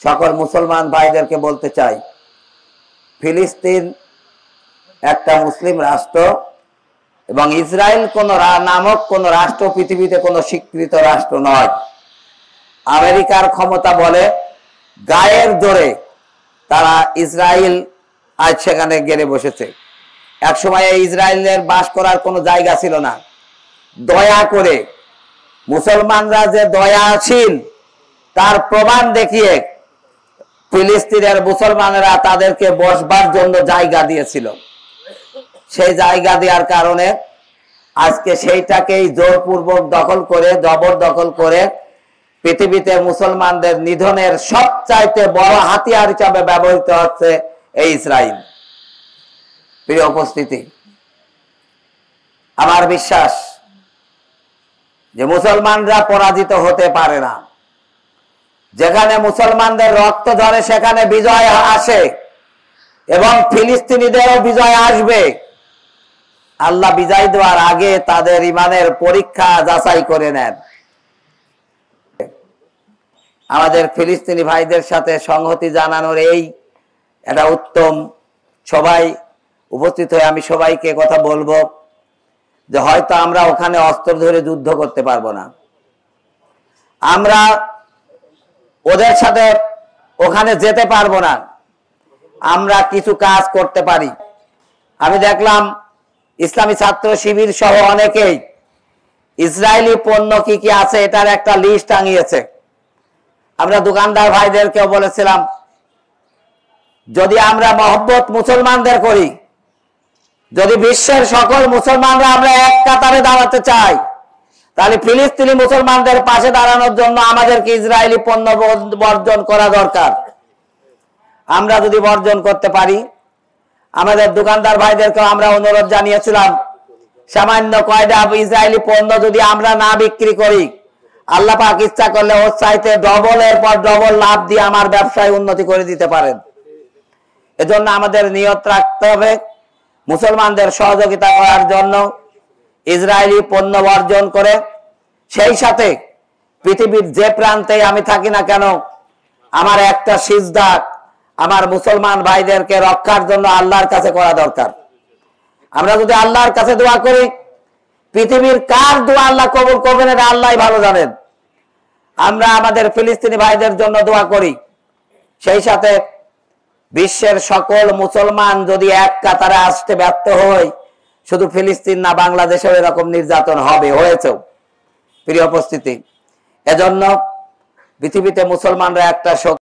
সকল মুসলমান ভাইদেরকে বলতে চাই, ফিলিস্তিন একটা মুসলিম রাষ্ট্র এবং ইসরায়েল নামক কোন রাষ্ট্র পৃথিবীতে কোনো স্বীকৃত রাষ্ট্র নয়। আমেরিকার ক্ষমতা বলে গায়ের জোরে তারা ইসরায়েল আজ সেখানে গেড়ে বসেছে। একসময় ইসরায়েলের বাস করার কোনো জায়গা ছিল না। দয়া করে মুসলমানরা যে দয়াশীল তার প্রমাণ দেখিয়ে ফিলিস্তিনের মুসলমানেরা তাদেরকে বসবার জন্য জায়গা দিয়েছিল। সেই জায়গা দেওয়ার কারণে আজকে সেইটাকেই জোরপূর্বক দখল করে জবরদখল করে পৃথিবীতে মুসলমানদের নিধনের সবচাইতে বড় হাতিয়ার হিসাবে ব্যবহৃত হচ্ছে এই ইসরায়েল। প্রিয় উপস্থিতি, আমার বিশ্বাস যে মুসলমানরা পরাজিত হতে পারে না। যেখানে মুসলমানদের রক্ত ঝরে সেখানে বিজয় আসে এবং ফিলিস্তিনিদেরও বিজয় আসবে। আল্লাহ বিজয় দেওয়ার আগে তাদের ইমানের পরীক্ষা যাচাই করে নেন। আমাদের ফিলিস্তিনি ভাইদের সাথে সংহতি জানানোর এই একটা উত্তম, সবাই উপস্থিত হয়ে আমি সবাইকে কথা বলবো যে হয়তো আমরা ওখানে অস্ত্র ধরে যুদ্ধ করতে পারবো না, আমরা ওদের সাথে ওখানে যেতে পারবো না, আমরা কিছু কাজ করতে পারি। আমি দেখলাম ইসলামী ছাত্র শিবির সহ অনেকেই ইসরায়েলি পণ্য কি কি আছে এটার একটা লিস্ট টাঙিয়েছে। আমরা দোকানদার ভাইদেরকেও বলেছিলাম, যদি আমরা মহব্বত মুসলমানদের করি, যদি বিশ্বের সকল মুসলমানরা আমরা এক কাতারে দাঁড়াতে চাই, তাহলে ফিলিস্তিনি মুসলমানদের পাশে দাঁড়ানোর জন্য আমাদেরকে ইসরায়েলি পণ্য বর্জন করা দরকার। আমরা যদি বর্জন করতে পারি, আমাদের দোকানদার ভাইদেরকে আমরা অনুরোধ জানিয়েছিলাম, সামান্য কয়টা ইসরায়েলি পণ্য যদি আমরা না বিক্রি করি, আল্লাহ পাক ইচ্ছা করলে ওর চাইতে ডবলের পর ডবল লাভ দিয়ে আমার ব্যবসায় উন্নতি করে দিতে পারেন। এজন্য আমাদের নিয়ত রাখতে হবে মুসলমানদের সহযোগিতা করার জন্য, ইসরায়েলি পণ্য বর্জন করে সেই সাথে পৃথিবীর যে প্রান্তে আমি থাকি না কেন আমার একটা সিজদা আমার মুসলমান ভাইদেরকে রক্ষার জন্য আল্লাহর কাছে করা দরকার। আমরা যদি আল্লাহর কাছে দোয়া করি, পৃথিবীর কার দোয়া আল্লাহ কবুল করবেন এটা আল্লাহই ভালো জানেন। আমরা আমাদের ফিলিস্তিনি ভাইদের জন্য দোয়া করি, সেই সাথে বিশ্বের সকল মুসলমান যদি এক কাতারে আসতে ব্যর্থ হয়, শুধু ফিলিস্তিন না বাংলাদেশেও এরকম নির্যাতন হবে, হয়েছেও। প্রিয় উপস্থিতি, এজন্য পৃথিবীতে মুসলমানরা একটা